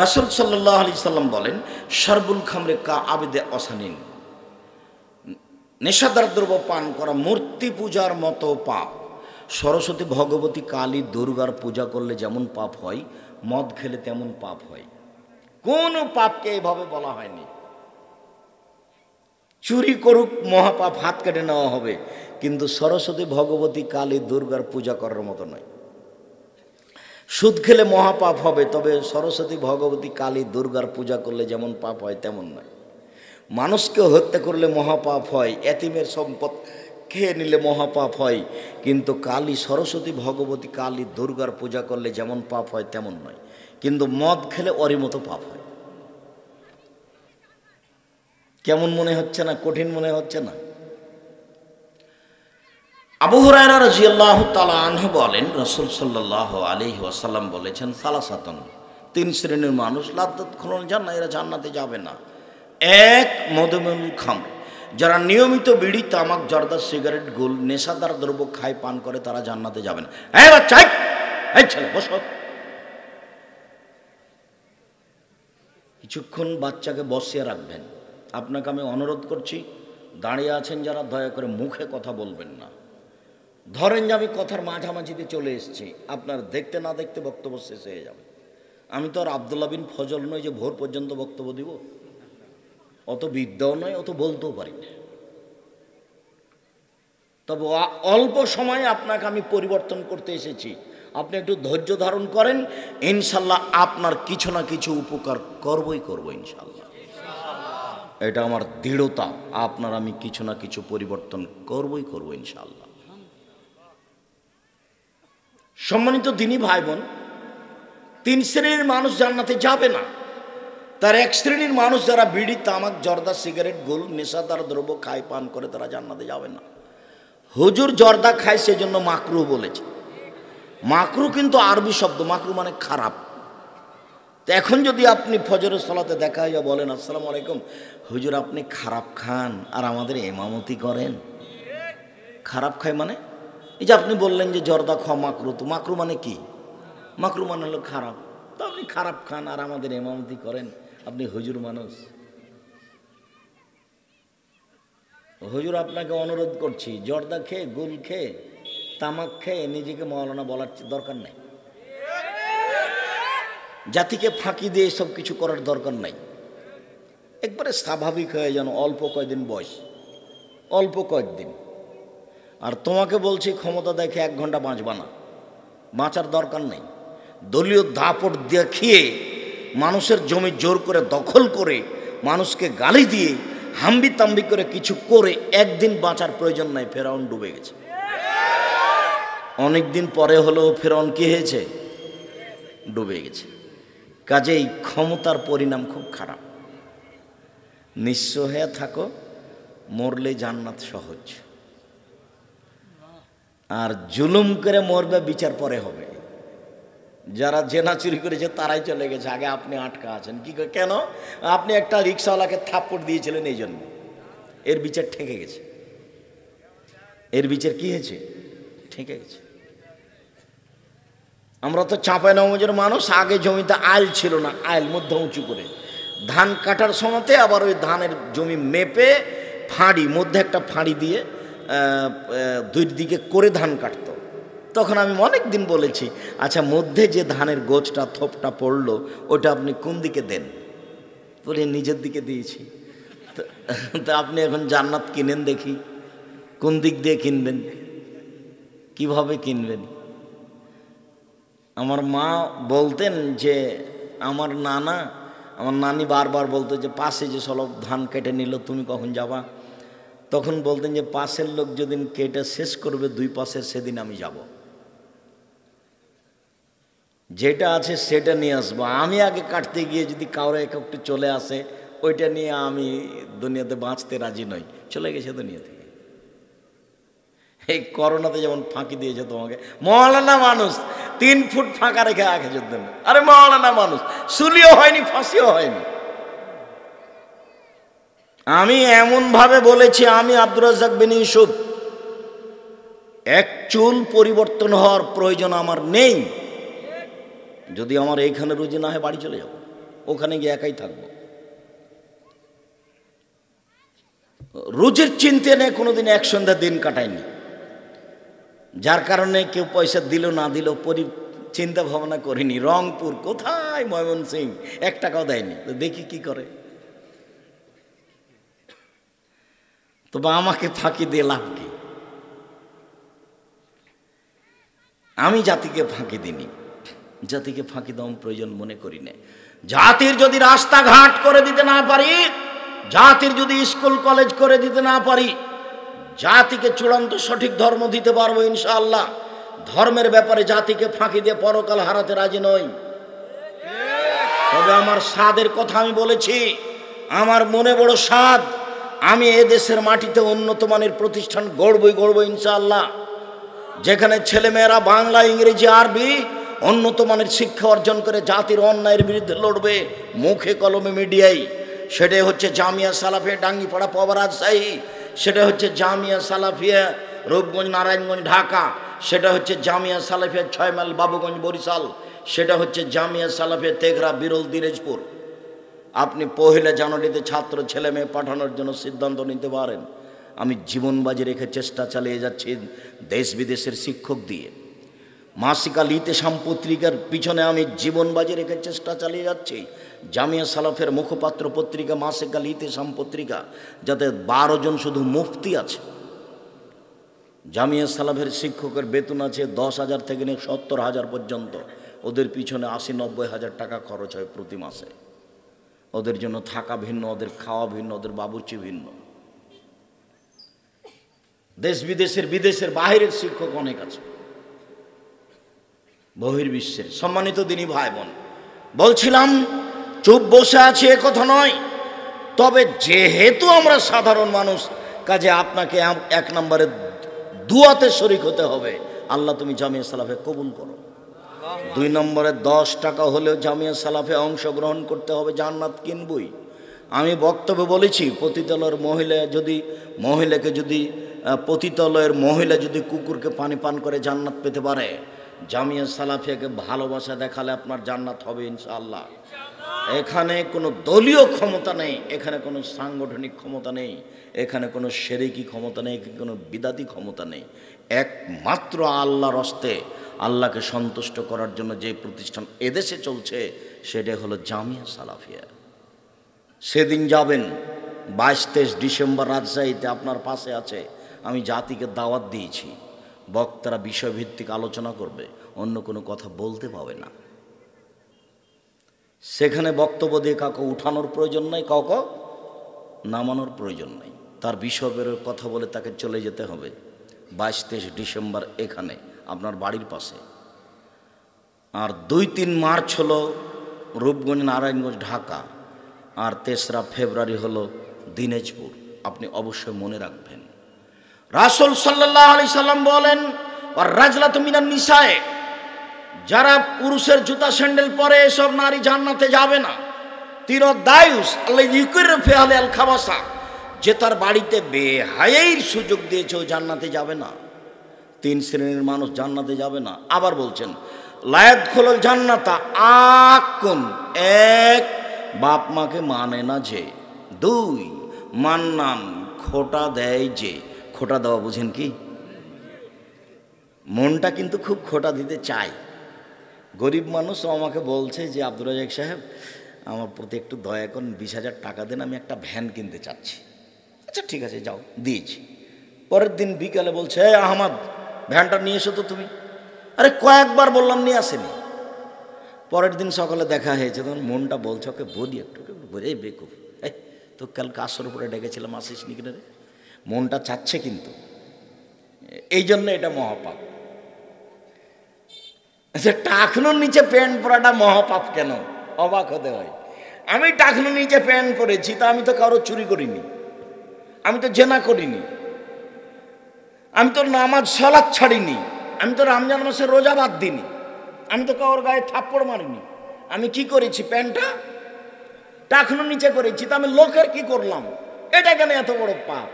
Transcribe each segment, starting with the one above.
রাসূল সাল্লাল্লাহু আলাইহি সাল্লাম বলেন, শারবুল খামরে কা আবিদে অসানিন, নেশাদার দ্রব্য পান করা মূর্তি পূজার মতো পাপ। সরস্বতী, ভগবতী, কালী, দুর্গার পূজা করলে যেমন পাপ হয়, মদ খেলে তেমন পাপ হয়। কোনো পাপকে এইভাবে বলা হয়নি। চুরি করুক মহাপাপ, হাত কেটে নেওয়া হবে, কিন্তু সরস্বতী, ভগবতী, কালী, দুর্গার পূজা করার মতো নয়। সুদ খেলে মহাপাপ হবে, তবে সরস্বতী, ভগবতী, কালী, দুর্গার পূজা করলে যেমন পাপ হয় তেমন নয়। মানুষকে হত্যা করলে মহাপাপ হয়, এতিমের সম্পদ খেয়ে নিলে মহাপাপ হয়, কিন্তু কালী, সরস্বতী, ভগবতী, কালী, দুর্গার পূজা করলে যেমন পাপ হয় তেমন নয়। কিন্তু মদ খেলে ওরই মতো পাপ হয়। কেমন মনে হচ্ছে না? কঠিন মনে হচ্ছে না? আবু হুরায়রা রাদিয়াল্লাহু তাআলা আনহু বলেন, রাসূল সাল্লাল্লাহু আলাইহি ওয়াসাল্লাম বলেছেন, সালাসাতুন, তিন শ্রেণীর মানুষ লা তাদখুলুল জান্নাহ, এরা জান্নাতে যাবে না। এক, মদমিনুল খামর, যারা নিয়মিত বিড়ি, তামাক, জর্দা, সিগারেট, গুল, নেশাদার দ্রব্য খায়, পান করে, তারা জান্নাতে যাবে না। হ্যাঁ বাচ্চা, এই ছেলে বসো। কিছুক্ষণ বাচ্চাকে বসিয়ে রাখবেন। আপনাকে আমি অনুরোধ করছি, দাঁড়িয়ে আছেন যারা, দয়া করে মুখে কথা বলবেন না। ধরেন যে আমি কথার মাঝামাঝিতে চলে এসেছি, আপনার দেখতে না দেখতে বক্তব্য শেষ হয়ে যাবে। আমি তো আর আব্দুল্লাহ বিন ফজল নই যে ভোর পর্যন্ত বক্তব্য দিব, অত বিদ্যাও নয়, অত বলতেও পারি না। তবে অল্প সময়ে আপনাকে আমি পরিবর্তন করতে এসেছি, আপনি একটু ধৈর্য ধারণ করেন, ইনশাল্লাহ আপনার কিছু না কিছু উপকার করবই করবো ইনশাল্লাহ। এটা আমার দৃঢ়তা, আপনার আমি কিছু না কিছু পরিবর্তন করবই করবো ইনশাল্লাহ। সম্মানিত দিনী ভাই বোন, তিন শ্রেণীর মানুষ জান্নাতে যাবে না। তার এক শ্রেণীর মানুষ যারা বিড়ি, তামাক, জর্দা, সিগারেট, গুল, নেশাদার দ্রব্য খায়, পান করে, তারা জান্নাতে যাবে না। হুজুর জর্দা খায় সেজন্য মাকরু বলেছে। মাকরু কিন্তু আরবি শব্দ, মাকরু মানে খারাপ। তো এখন যদি আপনি ফজরের সালাতে দেখা হয়ে বলেন, আসসালামু আলাইকুম হুজুর, আপনি খারাপ খান আর আমাদের ইমামতি করেন। খারাপ খায় মানে, এই যে আপনি বললেন যে জর্দা খাওয়া মাকরু, তো মাকরু মানে কি? মাকরু মানে হলো খারাপ। তো আপনি খারাপ খান আর আমাদের ইমামতি করেন, আপনি হুজুর মানুষ। হুজুর আপনাকে অনুরোধ করছি, জর্দা খেয়ে, গুল খেয়ে, তামাক খেয়ে নিজেকে মাওলানা বলার দরকার নাই। জাতিকে ফাঁকি দিয়ে সব কিছু করার দরকার নাই। একবারে স্বাভাবিক হয়ে যেন, অল্প কয়েকদিন বয়স, অল্প কয়েকদিন। আর তোমাকে বলছি, ক্ষমতা দেখে 1 ঘন্টা বাঁচবা না, বাঁচার দরকার নেই। দলীয় দাপট দেখিয়ে মানুষের জমি জোর করে দখল করে, মানুষকে গালি দিয়ে, হাম্বি তাম্বি করে কিছু করে একদিন বাঁচার প্রয়োজন নাই। ফেরাউন ডুবে গেছে, অনেকদিন পরে হলেও ফেরাউন কি হয়েছে? ডুবে গেছে। কাজেই ক্ষমতার পরিণাম খুব খারাপ। নিঃস্ব হয়ে থাকো, মরলে জান্নাত সহজ। আর জুলুম করে মরবে, বিচার পরে হবে। যারা জেনা চুরি করেছে তারাই চলে গেছে, আগে আপনি আটকা আছেন। কি কেন? আপনি একটা রিক্সাওয়ালাকে থাপ্পড় দিয়েছিলেন, এই জন্য এর বিচার ঠেকে গেছে। এর বিচার কি হয়েছে? ঠেকে গেছে। আমরা তো চাঁপাইনবাবগঞ্জের মানুষ, আগে জমিতে আইল ছিল না, আইল মধ্যে উঁচু করে ধান কাটার সময়তে আবার ওই ধানের জমি মেপে ফাঁড়ি, মধ্যে একটা ফাঁড়ি দিয়ে 2 দিকে করে ধান কাটতো। তখন আমি অনেক দিন বলেছি, আচ্ছা মধ্যে যে ধানের গোছটা, থোপটা পড়লো, ওটা আপনি কোন দিকে দেন? বলে নিজের দিকে দিয়েছি। তো আপনি এখন জান্নাত কিনেন দেখি, কোন দিক দিয়ে কিনবেন, কিভাবে কিনবেন? আমার মা বলতেন যে, আমার নানি বারবার বলতো যে, পাশে যে সব ধান কেটে নিল, তুমি কখন যাবা? তখন বলতেন যে, পাশের লোক যেদিন কেটে শেষ করবে 2 পাশের, সেদিন আমি যাব। যেটা আছে সেটা নিয়ে আসবো। আমি আগে কাটতে গিয়ে যদি কাউরে একটু চলে আসে, ওইটা নিয়ে আমি দুনিয়াতে বাঁচতে রাজি নই। চলে গেছে দুনিয়া থেকে। এই করোনাতে যেমন ফাঁকি দিয়েছে তোমাকে, মাওলানা মানুষ 3 ফুট ফাঁকা রেখে আগে যেতেন। আরে মাওলানা মানুষ, সুলিও হয়নি, ফাঁসিও হয়নি। আমি এমন ভাবে বলেছি, আমি আব্দুর রাজ্জাক বিন ইউসুফ, এক চুল পরিবর্তন হওয়ার প্রয়োজন আমার নেই। যদি আমার এইখানে রুজি না হয়, বাড়ি চলে যাব। ওখানে গিয়ে একাই থাকবো। রোজের চিন্তা নিয়ে কোনোদিন এক সন্ধ্যা দিন কাটায়নি, যার কারণে কেউ পয়সা দিল না দিল চিন্তা ভাবনা করিনি। রংপুর কোথায়, ময়মনসিং, 1 টাকাও দেয়নি, তো দেখি কি করে। তবে আমাকে ফাঁকি দিয়ে লাভ কি? আমি জাতিকে ফাঁকি দিইনি, জাতিকে ফাঁকি দেওয়া প্রয়োজন মনে করি না। জাতির যদি রাস্তাঘাট করে দিতে না পারি, জাতির যদি স্কুল কলেজ করে দিতে না পারি, জাতিকে চূড়ান্ত সঠিক ধর্ম দিতে পারবো ইনশাআল্লাহ। ধর্মের ব্যাপারে জাতিকে ফাঁকি দিয়ে পরকাল হারাতে রাজি নই। তবে আমার স্বাদের কথা আমি বলেছি, আমার মনে বড় স্বাদ, আমি এ দেশের মাটিতে উন্নত মানের প্রতিষ্ঠান গড়বই ইনশাআল্লাহ, যেখানে ছেলেমেয়েরা বাংলা, ইংরেজি, আরবি উন্নত মানের শিক্ষা অর্জন করে জাতির অন্যায়ের বিরুদ্ধে লড়বে মুখে কলমে মিডিয়ায়। সেটাই হচ্ছে জামিয়া সালাফিয়া ডাঙ্গিপাড়া পাওয়া রাজশাহী, সেটা হচ্ছে জামিয়া সালাফিয়া রূপগঞ্জ নারায়ণগঞ্জ ঢাকা, সেটা হচ্ছে জামিয়া সালাফিয়া 6 মাইল বাবুগঞ্জ বরিশাল, সেটা হচ্ছে জামিয়া সালাফিয়া তেঘরা বিরল দিনাজপুর। আপনি 1 জানুয়ারিতে ছাত্র ছেলে মেয়ে পাঠানোর জন্য সিদ্ধান্ত নিতে পারেন। আমি জীবন বাজি রেখে চেষ্টা চালিয়ে যাচ্ছি দেশ বিদেশের শিক্ষক দিয়ে। মাসিক আল ইতেসাম পত্রিকার পিছনে আমি জীবন বাজি রেখে চেষ্টা চালিয়ে যাচ্ছি। জামিয়া সালাফের মুখপাত্র পত্রিকা মাসিক আল ইতেসাম পত্রিকা, যাতে 12 জন শুধু মুফতি আছে। জামিয়া সালাফের শিক্ষকের বেতন আছে 10,000 থেকে নিয়ে 70,000 পর্যন্ত। ওদের পিছনে 80-90 হাজার টাকা খরচ হয় প্রতি মাসে। ওদের জন্য থাকা ভিন্ন, ওদের খাওয়া ভিন্ন, ওদের বাবুর্চি ভিন্ন। দেশ বিদেশের বাইরের শিক্ষক অনেক আছে, বহির্বিশ্বের। সম্মানিত দিনী ভাই বোন, বলছিলাম চুপ বসে আছে এ কথা নয়, তবে যেহেতু আমরা সাধারণ মানুষ, কাজে আপনাকে 1 নম্বরে দুয়াতে শরীক হতে হবে, আল্লাহ তুমি জামিয়া সালাফে কবুল করো। 2 নম্বরে 10 টাকা হলেও জামিয়া সালাফে অংশগ্রহণ করতে হবে, জান্নাত কিনবই। আমি বক্তব্যে বলেছি, পতিতালয়ের মহিলা যদি কুকুরকে পানি পান করে জান্নাত পেতে পারে, জামিয়া সালাফিয়াকে ভালোবাসা দেখালে আপনার জান্নাত হবে ইনশাআল্লাহ। এখানে কোনো দলীয় ক্ষমতা নেই, এখানে কোনো সাংগঠনিক ক্ষমতা নেই, এখানে কোনো শিরকি ক্ষমতা নেই, কোনো বিদাতি ক্ষমতা নেই। একমাত্র আল্লাহর হস্তে, আল্লাহকে সন্তুষ্ট করার জন্য যে প্রতিষ্ঠান এদেশে চলছে সেটাই হলো জামিয়া সালাফিয়া। সেদিন যাবেন 22-23 ডিসেম্বর রাজশাহীতে, আপনার পাশে আছে। আমি জাতিকে দাওয়াত দিয়েছি, বক্তারা বিষয়ভিত্তিক আলোচনা করবে, অন্য কোনো কথা বলতে পাবে না। সেখানে বক্তব্য দিয়ে কাউকে উঠানোর প্রয়োজন নাই, কাউকে নামানোর প্রয়োজন নাই। তার বিষয়ের কথা বলে তাকে চলে যেতে হবে। 22-23 ডিসেম্বর এখানে আপনার বাড়ির পাশে। আর 2-3 মার্চ হলো রূপগঞ্জ নারায়ণগঞ্জ ঢাকা, আর 3রা ফেব্রুয়ারি হলো দিনাজপুর। আপনি অবশ্যই মনে রাখবেন, রাসূল সাল্লাল্লাহু আলাইহি সাল্লাম বলেন, আর রাজলাতু মিনান নিসায়ে, যারা পুরুষের জুতা স্যান্ডেল পরে এসব নারী জান্নাতে যাবে না। তিরদায়ুস আল্লাহ ইউকির ফিহালে আল খাবাসা, যে তার বাড়িতে বেহায়াইর সুযোগ দিয়েছে ও জান্নাতে যাবে না। 3 শ্রেণীর মানুষ জান্নাতে যাবে না। আবার বলছেন, লায়াদখুলুল জান্নাতা আকুন, 1 বাপ মাকে মানে না যে, 2 মান্নান খোটা দেয় যে। খোটা দেওয়া বুঝেন কি? মনটা কিন্তু খুব খোটা দিতে চায়। গরিব মানুষ আমাকে বলছে যে, আব্দুর রাজ্জাক সাহেব আমার প্রতি একটু দয়া করুন, 20,000 টাকা দেন, আমি একটা ভ্যান কিনতে চাচ্ছি। আচ্ছা ঠিক আছে যাও, দিয়েছি। পরের দিন বিকালে বলছে, আহমদ ভ্যানটা নিয়ে এসো তো তুমি। আরে কয়েকবার বললাম, নিয়ে আসেনি। পরের দিন সকালে দেখা হয়েছে, তখন মনটা বলছে ওকে বলি একটু বলে, এই বেকুব, তো কালকে আসর উপরে ডেকেছিলাম আসিস নি কিনে রে। মনটা চাচ্ছে কিন্তু, এই জন্য এটা মহাপাপ। আচ্ছা, টাকনুর নিচে প্যান্ট পরাটা মহাপাপ কেন? অবাক হতে হয়। আমি টাকনুর নিচে প্যান্ট পরেছি, তা আমি তো কারো চুরি করিনি, আমি তো জেনা করিনি, আমি তো নামাজ সালাত ছাড়িনি, আমি তো রমজান মাসে রোজা বাদ দিইনি, আমি তো কারোর গায়ে থাপ্পড় মারিনি। আমি কি করেছি? প্যান্টটা টাকনুর নিচে করেছি, তা আমি লোকের কি করলাম? এটা কেন এত বড় পাপ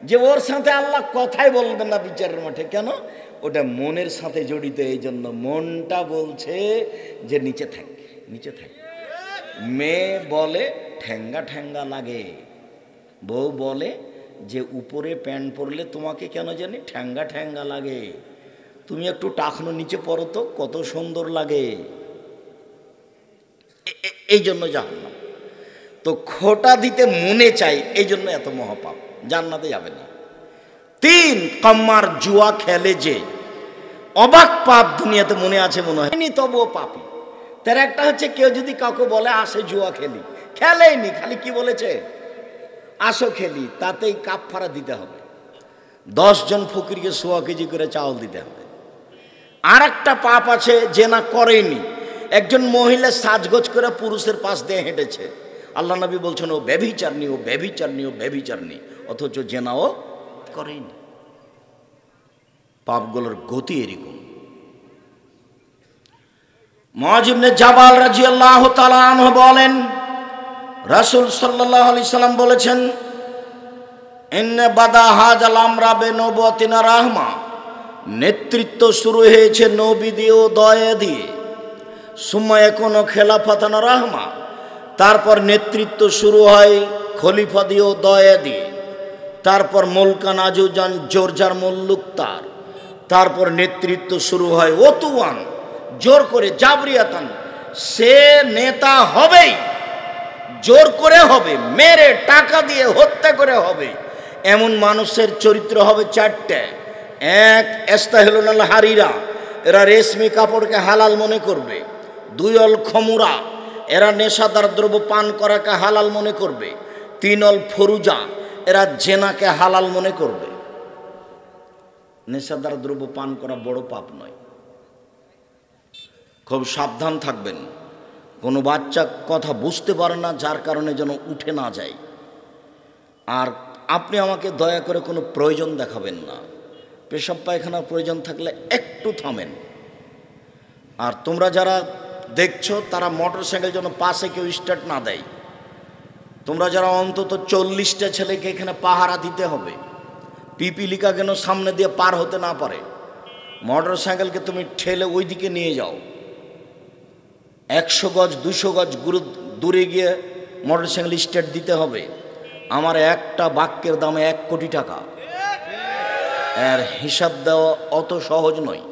যে ওর সাথে আল্লাহ কথাই বলবেন না বিচারের মাঠে? কেন? ওটা মনের সাথে জড়িত, এই জন্য মনটা বলছে যে নিচে থাক, নিচে থাক। মেয়ে বলে ঠ্যাঙ্গা ঠ্যাঙ্গা লাগে, বউ বলে যে উপরে প্যান্ট পরলে তোমাকে কেন জানি ঠ্যাঙ্গা ঠ্যাঙ্গা লাগে, তুমি একটু টাকনো নিচে পরো তো কত সুন্দর লাগে। এই জন্য জাহান্নাম। তো খোটা দিতে মনে চাই, এই জন্য এত মহাপাপ, জান্নাতে যাবে না। 3 কাম্মার জুয়া খেলে যে, অবাক পাপ দুনিয়াতে মনে আছে মনে হয়নি তবুও পাপি। তার একটা হচ্ছে কেউ যদি কাউকে বলে আসে জুয়া খেলি, খেলেইনি, খালি কি বলেছে আসো খেলি, তাতেই কাফারা দিতে হবে, 10 জন ফকিরকে 100 কেজি করে চাউল দিতে হবে। আর একটা পাপ আছে জেনা করেনি, একজন মহিলা সাজগোজ করে পুরুষের পাশ দিয়ে হেঁটেছে, আল্লাহ নবী বলছেন ও ব্যভিচারণী, ও ব্যভিচারণী, ও ব্যভিচারণী, অথচ জেনাও করেনি। পাপগুলোর গতি এরকম। মুআয ইবনে জাবাল রাদিয়াল্লাহু তাআলা আনহু বলেন, রাসূল সাল্লাল্লাহু আলাইহি সাল্লাম বলেছেন, ইন্না বাদা হাযাল আমরা বিনবুওয়াতিনা রাহমা, নেতৃত্ব শুরু হয়েছে নবী দিয়ে ও দয়া দিয়ে, সুম্মা ইয়াকুনু খেলাফাতানা রাহমা, তারপর নেতৃত্ব শুরু হয় খলিফা দিয়ে ও দয়া দিয়ে, তারপর মুলকান আজুজান জোরজার মুল্লুক তার, তারপর নেতৃত্ব শুরু হয় ওতুয়ান, জোর করে জাবরিয়াতান, সে নেতা হবেই, জোর করে হবে, মেরে টাকা দিয়ে হত্যা করে হবে। এমন মানুষের চরিত্র হবে 4টে। 1 ইস্তাহিলুল হারিরা, এরা রেশমি কাপড়কে হালাল মনে করবে। 2 অল খমুরা, এরা নেশাদার দ্রব্য পান করাকে হালাল মনে করবে। 3 অল ফরুজা, এরা জেনাকে হালাল মনে করবে। নেশাদার দ্রব্য পান করা বড় পাপ নয়, খুব সাবধান থাকবেন। কোনো বাচ্চা কথা বুঝতে পারে না, যার কারণে যেন উঠে না যায়। আর আপনি আমাকে দয়া করে কোনো প্রয়োজন দেখাবেন না, পেশাব পায়খানার প্রয়োজন থাকলে একটু থামেন। আর তোমরা যারা দেখছো তারা মোটর সাইকেল যেন পাশে কেউ স্টার্ট না দেয়। তোমরা যারা অন্তত 40টা ছেলেকে এখানে পাহারা দিতে হবে, পিপিলিকা যেন সামনে দিয়ে পার হতে না পারে। মোটর সাইকেলকে তুমি ঠেলে ওই দিকে নিয়ে যাও, 100 গজ 200 গজ দূরে গিয়ে মোটর সাইকেল স্টার্ট দিতে হবে। আমার একটা বাক্যের দামে 1 কোটি টাকা, এর হিসাব দেওয়া অত সহজ নয়।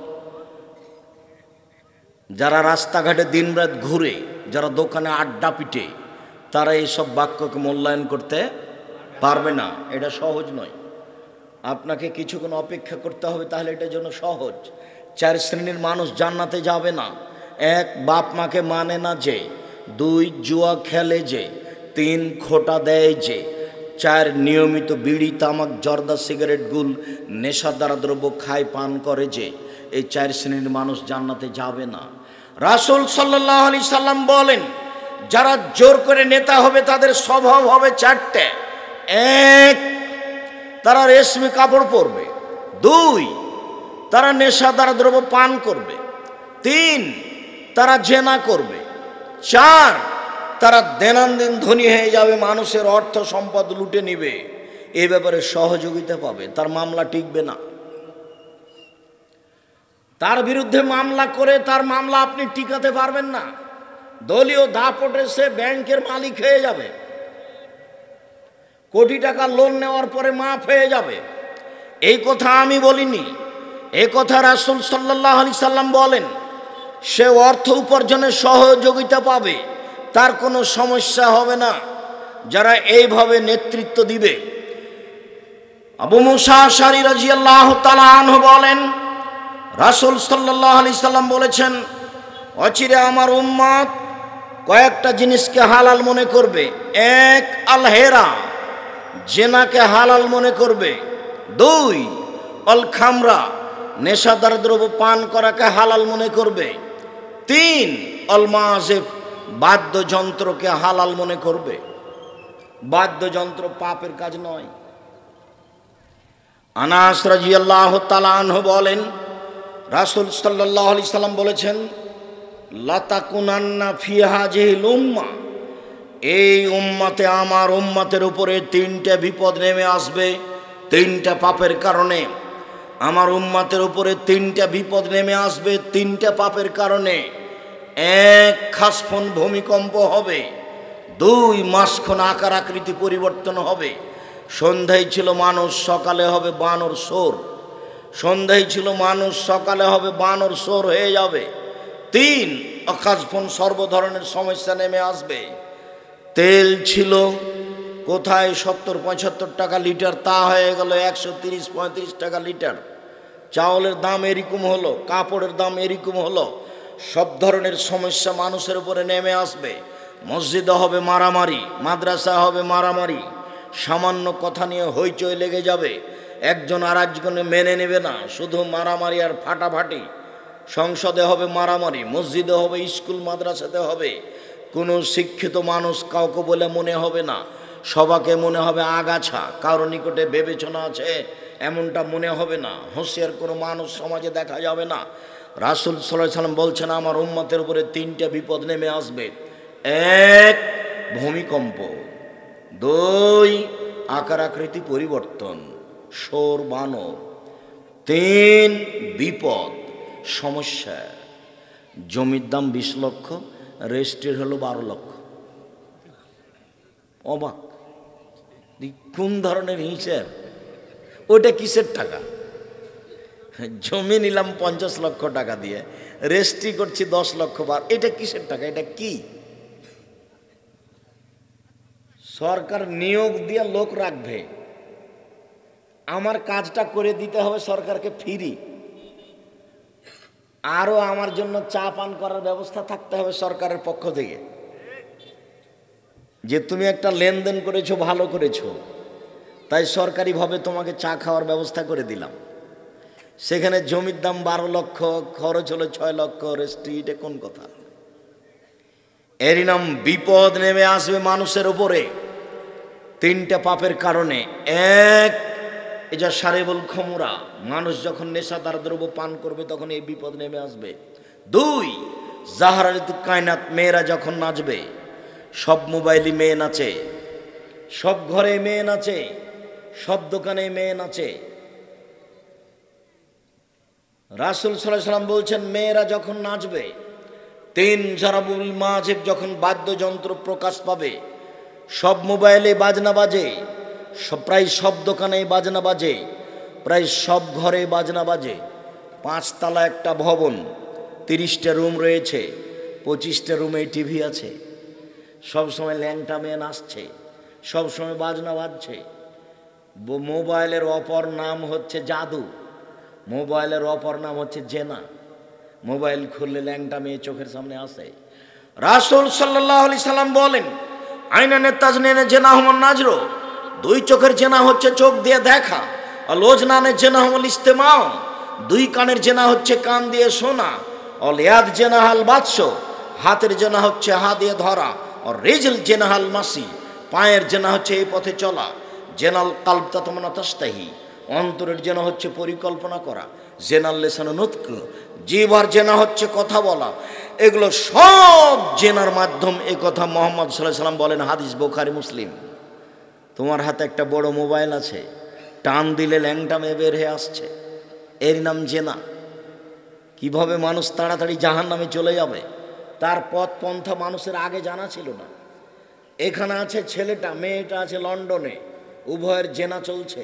যারা রাস্তাঘাটে দিনরাত ঘুরে, যারা দোকানে আড্ডা পিটে, তারা এইসব বাক্যকে মূল্যায়ন করতে পারবে না। এটা সহজ নয়, আপনাকে কিছুক্ষণ অপেক্ষা করতে হবে, তাহলে এটার জন্য সহজ। 4 শ্রেণীর মানুষ জান্নাতে যাবে না। 1 বাপ মাকে মানে না যে, 2 জুয়া খেলে যে, 3 খোটা দেয় যে, 4 নিয়মিত বিড়ি তামাক জর্দা সিগারেট গুল নেশাদার দ্রব্য খায় পান করে যে, এই 4 শ্রেণীর মানুষ জান্নাতে যাবে না। রাসূল সাল্লাল্লাহু আলাইহি সাল্লাম বলেন, যারা জোর করে নেতা হবে তাদের স্বভাব হবে 4টে। 1 তারা রেশমি কাপড় পরবে। 2 তারা নেশাদার দ্রব্য পান করবে। 3 তারা জেনা করবে। 4 তারা দৈনন্দিন ধনী হয়ে যাবে, মানুষের অর্থ সম্পদ লুটে নিবে, এই ব্যাপারে সহযোগিতা পাবে, তার মামলা টিকবে না। তার বিরুদ্ধে মামলা করে তার মামলা আপনি টিকাতে পারবেন না। দলীয় দাপটে সে ব্যাংকের মালিক হয়ে যাবে, কোটি টাকা লোন নেওয়ার পরে মাফ হয়ে যাবে। এই কথা আমি বলিনি, এই কথা রাসূল সাল্লাল্লাহু আলাইহি সাল্লাম বলেন। সে অর্থ উপার্জনে সহযোগিতা পাবে, তার কোনো সমস্যা হবে না। যারা এইভাবে নেতৃত্ব দিবে, আবু মুসা আশআরী রাদিয়াল্লাহু তাআলা আনহু বলেন, রাসূল সাল্লাল্লাহু আলাইহি সাল্লাম বলেছেন, অচিরে আমার উম্মত কয়েকটা জিনিসকে হালাল মনে করবে। 1 আল হেরা, জেনাকে হালাল মনে করবে। 2 অল খামরা, নেশাদার দ্রব্য পান করাকে হালাল মনে করবে। 3 অল মাযিফ, বাদ্যযন্ত্রকে হালাল মনে করবে। বাদ্যযন্ত্র পাপের কাজ নয়। আনাস রাদিয়াল্লাহু তাআলা আনহু বলেন, রাসূল সাল্লাল্লাহু আলাইহি সাল্লাম বলেছেন, লাতাকুনান্না ফি হাযিহিল উম্মাহ, এই উম্মতে আমার উম্মতের উপরে 3টে বিপদ নেমে আসবে 3টা পাপের কারণে। আমার উম্মতের উপরে 3টা বিপদ নেমে আসবে 3টা পাপের কারণে। 1 খাসফুন, ভূমিকম্প হবে। দুই, মাসখান আকার আকৃতি পরিবর্তন হবে। সন্ধ্যায় ছিল মানুষ, সকালে হবে বানর সোর। সন্ধ্যায় ছিল মানুষ, সকালে হবে বানর সোর হয়ে যাবে। তিন, আকাশফোন সর্বধরনের সমস্যা নেমে আসবে। তেল ছিল কোথায় 70-75 টাকা লিটার, তা হয়ে গেল 130-35 টাকা লিটার। চাউলের দাম এরকম হলো, কাপড়ের দাম এরকম হলো। সব ধরনের সমস্যা মানুষের উপরে নেমে আসবে। মসজিদে হবে মারামারি, মাদ্রাসা হবে মারামারি, সামান্য কথা নিয়ে হইচই লেগে যাবে, একজন আর একজনে মেনে নেবে না, শুধু মারামারি আর ফাটাফাটি। সংসদে হবে মারামারি, মসজিদে হবে, স্কুল মাদ্রাসাতে হবে। কোনো শিক্ষিত মানুষ কাউকে বলে মনে হবে না, সবাকে মনে হবে আগাছা, কারো নিকটে বিবেচনা আছে এমনটা মনে হবে না। হুঁশিয়ার কোনো মানুষ সমাজে দেখা যাবে না। রাসূল সাল্লাল্লাহু আলাইহি সাল্লাম বলছেন, আমার উম্মতের উপরে 3টে বিপদ নেমে আসবে। 1, ভূমিকম্প। 2, আকার আকৃতি পরিবর্তন, সোর বানর। 3, বিপদ সমস্যা। জমির দাম 20 লক্ষ, রেজিস্ট্রি হলো 12 লক্ষ। অবাক, কোন ধরনের হিসেব? ওটা কিসের টাকা? জমি নিলাম 50 লক্ষ টাকা দিয়ে, রেজিস্ট্রি করছি 10 লক্ষ বার, এটা কিসের টাকা? এটা কি? সরকার নিয়োগ দিয়ে লোক রাখবে, আমার কাজটা করে দিতে হবে সরকারকে ফ্রি, আরো আমার জন্য চা পান করার ব্যবস্থা থাকতে হবে সরকারের পক্ষ থেকে, যে তুমি একটা লেনদেন করেছো, ভালো করেছো, তাই সরকারিভাবে তোমাকে চা খাওয়ার ব্যবস্থা করে দিলাম। সেখানে জমির দাম 12 লক্ষ, খরচ হলো 6 লক্ষ, রেজিস্ট্রি। এটা কোন কথা? এরই নাম বিপদ নেমে আসবে মানুষের উপরে 3টে পাপের কারণে। 1, এই যা সারেবুল খমুরা, মানুষ যখন নেশাদার দ্রব্য পান করবে তখন এই বিপদ নেমে আসবে। 2, জাহারাতুল কায়নাত, মেয়েরা যখন নাচবে, সব মোবাইলে মেয়ে নাচে, সব ঘরে মেয়ে নাচে, সব দোকানে মেয়ে নাচে। রাসূল সাল্লাল্লাহু আলাইহি সাল্লাম বলছেন, মেয়েরা যখন নাচবে। 3, জারাবুল মাজিব, যখন বাদ্যযন্ত্র প্রকাশ পাবে, সব মোবাইলে বাজনা বাজে, প্রায় সব দোকানে বাজনা বাজে, প্রায় সব ঘরে বাজনা বাজে। 5 তলা একটা ভবন, 30টা রুম রয়েছে, 25টা রুমে টিভি আছে, সব সময় ল্যাংটা মেয়ে নাচছে, সব সময় বাজনা বাজছে। মোবাইলের অপর নাম হচ্ছে জাদু, মোবাইলের অপর নাম হচ্ছে জেনা। মোবাইল খুললে ল্যাংটা মেয়ে চোখের সামনে আসে। রাসূল সাল্লাল্লাহু আলাইহি সাল্লাম বলেন, আইনানে তাজনিনে জেনাহুম নাজরো, 2 চোখের জেনা হচ্ছে চোখ দিয়ে দেখা। আর লোজনানে জেনাহুল ইস্তেমা, 2 কানের জেনা হচ্ছে কান দিয়ে শোনা। অল ইয়াদ জেনাহাল বাদশ, হাতের জেনা হচ্ছে হাত দিয়ে ধরা। আর রিজল জেনাহাল মাসি, পায়ের জেনা হচ্ছে এই পথে চলা। জেনাল কালব তাতমানা তাস্তাহি, অন্তরের জেনা হচ্ছে পরিকল্পনা করা। জেনাল লিসানু নুতক, জিহ্বার জেনা হচ্ছে কথা বলা। এগুলো সব জেনার মাধ্যম। এই কথা মুহাম্মদ সাল্লাল্লাহু আলাইহি সাল্লাম বলেন, হাদিস বুখারী মুসলিম। তোমার হাতে একটা বড় মোবাইল আছে, টান দিলে ল্যাংটা মেয়ে বের হয়ে আসছে, এর নাম জেনা। কিভাবে মানুষ তাড়াতাড়ি জাহান্নামে চলে যাবে তার পথ পন্থা মানুষের আগে জানা ছিল না। এখানে আছে ছেলেটা, মেয়েটা আছে লন্ডনে, উভয়ের জেনা চলছে,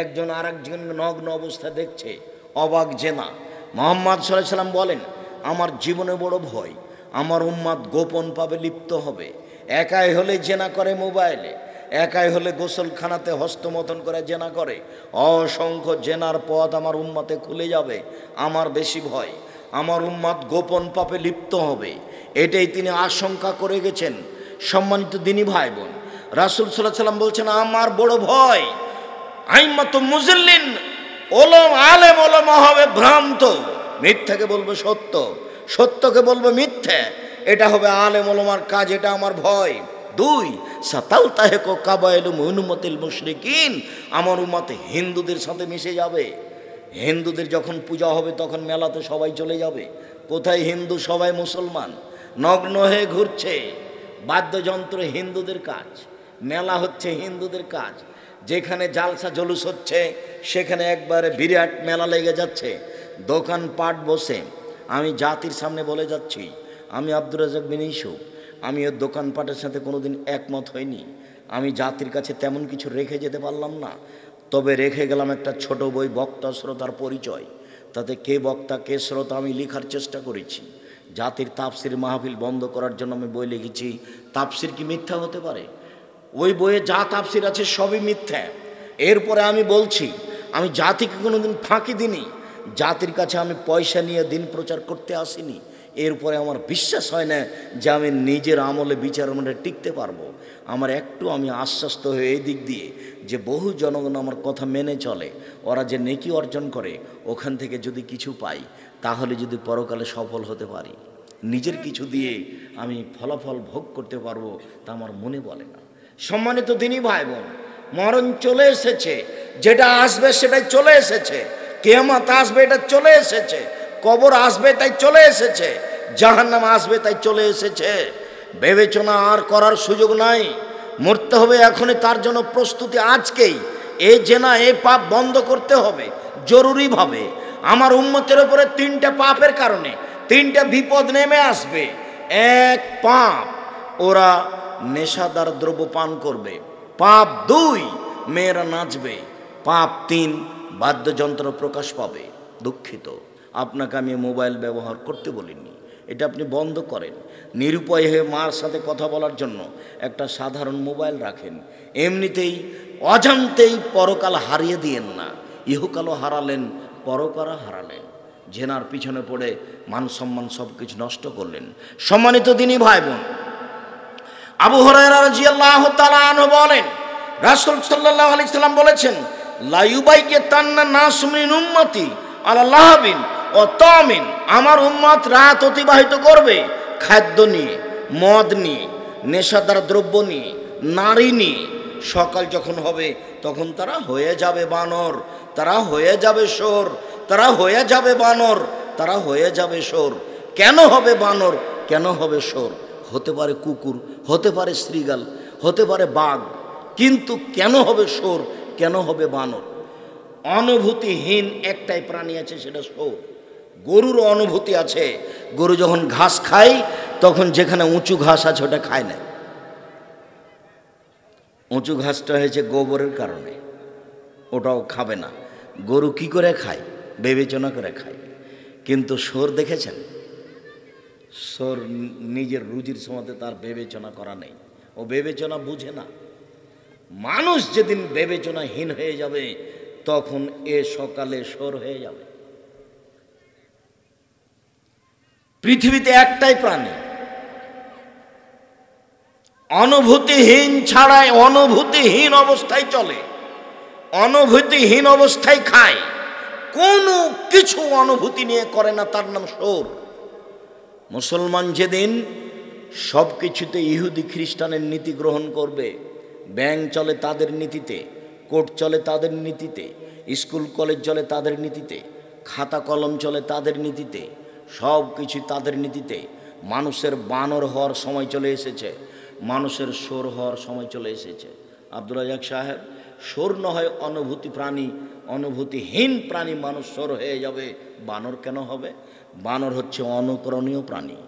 একজন আর একজন নগ্ন অবস্থা দেখছে, অবাক জেনা। মুহাম্মদ সাল্লাল্লাহু আলাইহি সাল্লাম বলেন, আমার জীবনে বড় ভয়, আমার উম্মত গোপন পাবে লিপ্ত হবে। একাই হলে জেনা করে মোবাইলে, একাই হলে গোসলখানাতে হস্তমথন করে জেনা করে। অসংখ্য জেনার পথ আমার উম্মতে খুলে যাবে। আমার বেশি ভয়, আমার উম্মত গোপন পাপে লিপ্ত হবে, এটাই তিনি আশঙ্কা করে গেছেন। সম্মানিত দিনী ভাই বোন, রাসূল সাল্লাল্লাহু আলাইহি সাল্লাম বলছেন, আমার বড় ভয় আইম্মাতুল মুজাল্লিন, ওলম আলেম ওলামা হবে ভ্রান্ত, মিথ্যাকে বলবে সত্য, সত্যকে বলবে মিথ্যা, এটা হবে আলেম ওলামার কাজ, এটা আমার ভয়। 2, সাতালতাহেকু কাবাইলু মুনুমাতিল মুশরিকিন, আমার উম্মত হিন্দুদের সাথে মিশে যাবে। হিন্দুদের যখন পূজা হবে তখন মেলাতে সবাই চলে যাবে। কোথায় হিন্দু? সবাই মুসলমান, নগ্ন হয়ে ঘুরছে। বাদ্যযন্ত্র হিন্দুদের কাজ, মেলা হচ্ছে হিন্দুদের কাজ। যেখানে জালসা জলুস হচ্ছে সেখানে একবারে বিরাট মেলা লেগে যাচ্ছে, দোকানপাট বসে। আমি জাতির সামনে বলে যাচ্ছি, আমি আব্দুর রাজ্জাক বিন ইউসুফ, আমি ওর দোকানপাটের সাথে কোনোদিন একমত হইনি। আমি জাতির কাছে তেমন কিছু রেখে যেতে পারলাম না, তবে রেখে গেলাম একটা ছোট বই, বক্তা শ্রোতার পরিচয়। তাতে কে বক্তা কে শ্রোতা আমি লেখার চেষ্টা করেছি। জাতির তাফসির মাহফিল বন্ধ করার জন্য আমি বই লিখেছি, তাফসির কি মিথ্যা হতে পারে? ওই বইয়ে যা তাফসির আছে সবই মিথ্যা। এরপরে আমি বলছি, আমি জাতিকে কোনোদিন ফাঁকি দিইনি, জাতির কাছে আমি পয়সা নিয়ে দিন প্রচার করতে আসিনি। এরপরে আমার বিশ্বাস হয় না যে আমি নিজের আমলে বিচার মানে টিকতে পারবো। আমার একটু আমি আশ্বস্ত হয়ে এই দিক দিয়ে যে বহু জনগণ আমার কথা মেনে চলে, ওরা যে নেকি অর্জন করে ওখান থেকে যদি কিছু পাই তাহলে যদি পরকালে সফল হতে পারি, নিজের কিছু দিয়ে আমি ফলাফল ভোগ করতে পারবো তা আমার মনে বলে না। সম্মানিত দিনী ভাই বোন, মরণ চলে এসেছে, যেটা আসবে সেটাই চলে এসেছে। কিয়ামত আসবে এটা চলে এসেছে, কবর আসবে তাই চলে এসেছে, জাহান্নাম আসবে তাই চলে এসেছে। বিবেচনা আর করার সুযোগ নাই, মরতে হবে এখনই, তার জন্য প্রস্তুতি আজকেই। এই জেনা এই পাপ বন্ধ করতে হবে জরুরিভাবে। আমার উম্মতের উপরে 3টা পাপের কারণে 3টা বিপদ নেমে আসবে। 1, পাপ, ওরা নেশাদার দ্রব্য পান করবে। পাপ 2, মেয়েরা নাচবে। পাপ 3, বাদ্যযন্ত্র প্রকাশ পাবে। দুঃখিত, আপনাকে আমি মোবাইল ব্যবহার করতে বলিনি, এটা আপনি বন্ধ করেন। নিরুপায় হয়ে মার সাথে কথা বলার জন্য একটা সাধারণ মোবাইল রাখেন। এমনিতেই অজান্তেই পরকাল হারিয়ে দিয়েন না। ইহকালও হারালেন, পরকালও হারালেন। জেনার পিছনে পড়ে মান সম্মান সব কিছু নষ্ট করলেন। সম্মানিত দিনী ভাই বোন, আবু হুরায়রা রাদিয়াল্লাহু তাআলা আনহু বলেন, রাসূল সাল্লাল্লাহু আলাইহি সাল্লাম বলেছেন, লা ইউবাইয়াতান্না নাসু মিন উম্মতি আলা লাহাবিন ও তামিন। আমার উম্মত রাত অতিবাহিত করবে খাদ্য নিয়ে, মদ নিয়ে, নেশাদার দ্রব্য নিয়ে, নারী নিয়ে। সকাল যখন হবে তখন তারা হয়ে যাবে বানর, তারা হয়ে যাবে শোর, তারা হয়ে যাবে বানর, তারা হয়ে যাবে শোর। কেন হবে বানর, কেন হবে শোর? হতে পারে কুকুর, হতে পারে শ্রীগাল, হতে পারে বাঘ, কিন্তু কেন হবে শোর, কেন হবে বানর? অনুভূতিহীন একটাই প্রাণী আছে, সেটা শোর। গরুর অনুভূতি আছে, গরু যখন ঘাস খায় তখন যেখানে উঁচু ঘাস আছে ওটা খায় না। উঁচু ঘাসটা হয়েছে গোবরের কারণে, ওটাও খাবে না। গরু কি করে খায়? বিবেচনা করে খায়। কিন্তু শোর দেখেছেন? শোর নিজের রুজির সময় তার বিবেচনা করা নেই, ও বিবেচনা বুঝে না। মানুষ যেদিন বিবেচনাহীন হয়ে যাবে তখন এ সকালে শোর হয়ে যাবে। পৃথিবীতে একটাই প্রাণী অনুভূতিহীন ছাড়াই, অনুভূতিহীন অবস্থায় চলে, অনুভূতিহীন অবস্থায় খায়, কোনো কিছু অনুভূতি নিয়ে করে না, তার নাম শোর। মুসলমান যেদিন সব কিছুতে ইহুদি খ্রিস্টানের নীতি গ্রহণ করবে, ব্যাংক চলে তাদের নীতিতে, কোর্ট চলে তাদের নীতিতে, স্কুল কলেজ চলে তাদের নীতিতে, খাতা কলম চলে তাদের নীতিতে, সব কিছু তাদের নীতিতে, মানুষের বানর হওয়ার সময় চলে এসেছে, মানুষের শোর হওয়ার সময় চলে এসেছে। আব্দুল রাজ্জাক সাহেব, শোর না হয় অনুভূতি প্রাণী, অনুভূতিহীন প্রাণী মানুষ শোর হয়ে যাবে, বানর কেন হবে? বানর হচ্ছে অনুকরণীয় প্রাণী।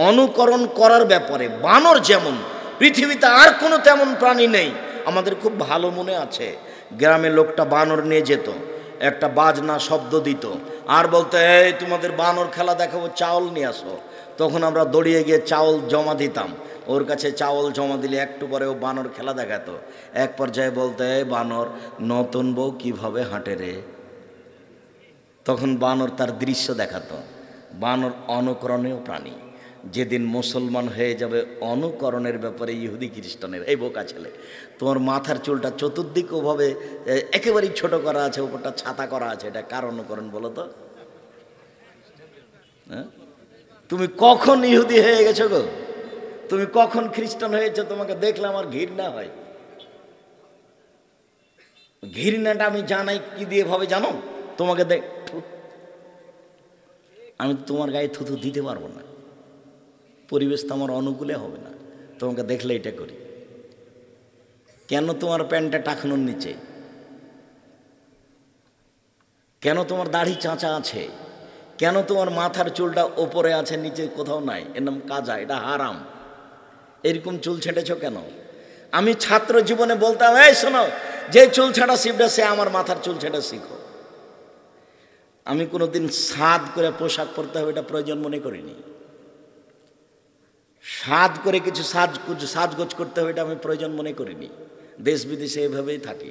অনুকরণ করার ব্যাপারে বানর যেমন, পৃথিবীতে আর কোনো তেমন প্রাণী নেই। আমাদের খুব ভালো মনে আছে, গ্রামের লোকটা বানর নিয়ে যেত, একটা বাজনা শব্দ দিত আর বলতো, এই তোমাদের বানর খেলা দেখাবো, চাউল নিয়ে আসো। তখন আমরা দৌড়িয়ে গিয়ে চাউল জমা দিতাম, ওর কাছে চাউল জমা দিলে একটু পরে ও বানর খেলা দেখাতো। এক পর্যায়ে বলতো, এই বানর, নতুন বউ কিভাবে হাঁটে রে। তখন বানর তার দৃশ্য দেখাতো। বানর অনুকরণীয় প্রাণী। যেদিন মুসলমান হয়ে যাবে অনুকরণের ব্যাপারে ইহুদি খ্রিস্টানের, এই বোকা ছেলে, তোমার মাথার চুলটা চতুর্দিক ওভাবে একেবারেই ছোট করা আছে, উপরটা ছাতা করা আছে, এটা কার অনুকরণ বলো তো? হ্যাঁ, তুমি কখন ইহুদি হয়ে গেছো গো? তুমি কখন খ্রিস্টান হয়েছো? তোমাকে দেখলে আমার ঘৃণা হয়। ঘৃণাটা আমি জানাই কি দিয়ে ভাবে জানো? তোমাকে দেখ, আমি তোমার গায়ে থুথু দিতে পারবো না, পরিবেশ তো আমার অনুকূলে হবে না, তোমাকে দেখলে এটা করি। কেন তোমার প্যান্টটা টাকনোর নিচে? কেন তোমার দাড়ি চাঁচা আছে? কেন তোমার মাথার চুলটা ওপরে আছে, নিচে কোথাও নাই? এর নাম কাজা, এটা হারাম। এরকম চুল ছেঁটেছ কেন? আমি ছাত্র জীবনে বলতাম, এই শোনো, যে চুল ছাঁটা শিখবে সে আমার মাথার চুল ছেঁটা শিখো। আমি কোনোদিন সাদ করে পোশাক পরতে হবে এটা প্রয়োজন মনে করিনি। সাদ করে কিছু সাজগোজ করতে হবে এটা আমি প্রয়োজন মনে করিনি। দেশ বিদেশে এভাবেই থাকি।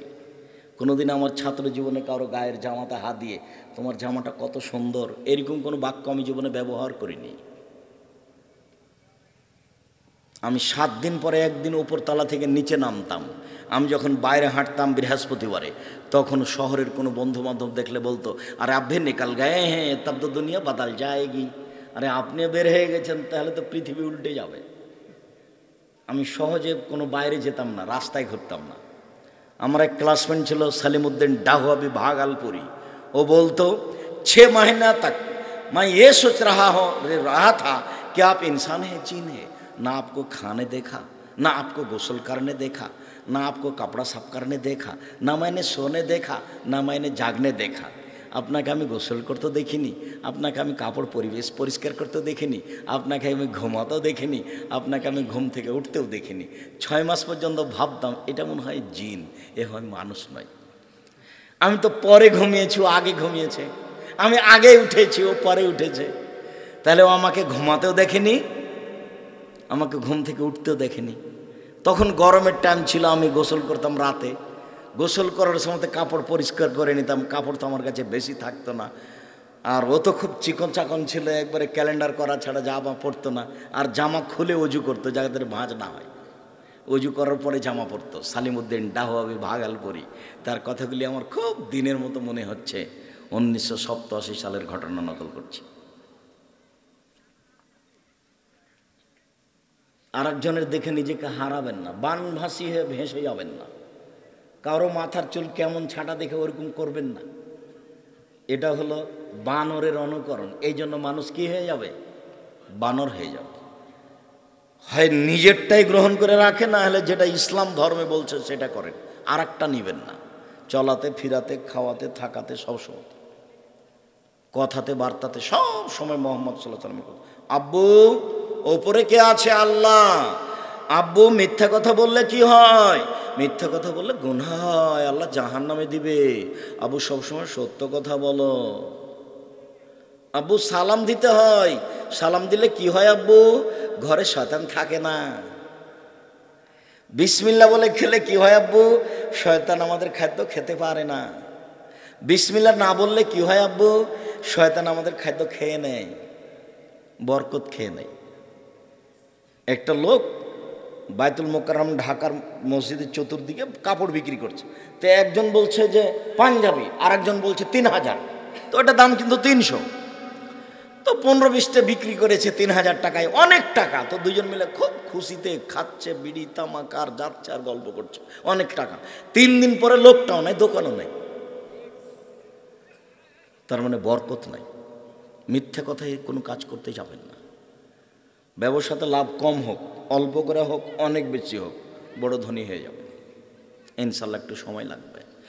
কোনোদিন আমার ছাত্র জীবনে কারো গায়ের জামাতে হাত দিয়ে তোমার জামাটা কত সুন্দর এরকম কোনো বাক্য আমি জীবনে ব্যবহার করিনি। আমি 7 দিন পরে একদিন উপরতলা থেকে নিচে নামতাম। আমি যখন বাইরে হাঁটতাম বৃহস্পতিবারে, তখন শহরের কোনো বন্ধু বান্ধব দেখলে বলতো, আরে আব্বে নিকাল গায়ে হ্যাঁ তব তো দুনিয়া বদল যায়গি। আরে আপনি বের হয়ে গেছেন তাহলে তো পৃথিবী উল্টে যাবে। আমি সহজে কোনো বাইরে যেতাম না, রাস্তায় ঘুরতাম না। আমার এক ক্লাসমেট ছিল সালিমউদ্দিন ডাহুয়াবি ভাগলপুরি। ও বলতো 6 महीना तक मैं ये सोच रहा था कि आप इंसान है जीन है, ना आपको खाने देखा, ना आपको गुस्ल करने देखा, ना आपको कपड़ा साफ करने देखा, ना मैंने सोने देखा, ना मैंने जागने देखा। আপনাকে আমি গোসল করতে দেখিনি, আপনাকে আমি কাপড় পরিষ্কার করতেও দেখিনি, আপনাকে আমি ঘুমাতেও দেখিনি, আপনাকে আমি ঘুম থেকে উঠতেও দেখিনি। 6 মাস পর্যন্ত ভাবতাম এটা মনে হয় জিন, এ হয় মানুষ নয়। আমি তো পরে ঘুমিয়েছি, ও আগে ঘুমিয়েছে। আমি আগে উঠেছি, ও পরে উঠেছে। তাহলে ও আমাকে ঘুমাতেও দেখেনি, আমাকে ঘুম থেকে উঠতেও দেখেনি। তখন গরমের টাইম ছিল, আমি গোসল করতাম রাতে। গোসল করার সময় কাপড় পরিষ্কার করে নিতাম, কাপড় তো আমার কাছে বেশি থাকতো না। আর ও তো খুব চিকন চাকন ছিল, একবারে ক্যালেন্ডার করা ছাড়া জামা পরতো না। আর জামা খুলে অজু করতো যাদের ভাঁজ না হয়, অজু করার পরে জামা পরতো। সালিমউদ্দিন ডাহুয়াবি ভাগলপুরি, তার কথাগুলি আমার খুব দিনের মতো মনে হচ্ছে। 1987 সালের ঘটনা নকল করছি। আরেকজনের দেখে নিজেকে হারাবেন না, বানভাসী হয়ে ভেসে যাবেন না। কারো মাথার চুল কেমন ছাটা দেখে ওরকম করবেন না। এটা হলো বানরের অনুকরণ। এই জন্য মানুষ কি হয়ে যাবে? বানর হয়ে যাবে। হয় নিজেরটাই গ্রহণ করে রাখে, না হলে যেটা ইসলাম ধর্মে বলছে সেটা করেন, আর একটা নিবেন না। চলাতে ফিরাতে খাওয়াতে থাকাতে সবসময়, কথাতে বার্তাতে সব সময় মোহাম্মদ সাল্লাল্লাহু আলাইহি ওয়াসাল্লাম। আব্বু ওপরে কে আছে? আল্লাহ। আব্বু মিথ্যা কথা বললে কি হয়? মিথ্যা কথা বললে গুনাহ হয়, আল্লাহ জাহান্নামে দিবে। আব্বু সবসময় সত্য কথা বলো। আব্বু সালাম দিতে হয়, সালাম দিলে কি হয় আব্বু? ঘরে শয়তান থাকে না। বিসমিল্লাহ বলে খেলে কি হয় আব্বু? শয়তান আমাদের খাদ্য খেতে পারে না। বিসমিল্লাহ না বললে কি হয় আব্বু? শয়তান আমাদের খাদ্য খেয়ে নেয়, বরকত খেয়ে নেয়। একটা লোক বায়তুল মোকাররম ঢাকার মসজিদের চতুর্দিকে কাপড় বিক্রি করছে। তো একজন বলছে যে পাঞ্জাবি, আর একজন বলছে 3000। তো ওটা দাম কিন্তু 300। তো 15-20টা বিক্রি করেছে 3000 টাকায়, অনেক টাকা। তো দুজন মিলে খুব খুশিতে খাচ্ছে, বিড়ি তামাক আর যাচ্ছে আর গল্প করছে, অনেক টাকা। 3 দিন পরে লোকটাও নাই, দোকানও নাই। তার মানে বরকত নাই। মিথ্যা কথায় কোনো কাজ করতে যাবেন না। ব্যবসাতে লাভ কম হোক, অল্প করে হোক, অনেক বেশি হোক, বড় ধনী হয়ে যাবে ইনশাল্লাহ। একটু সময় লাগবে।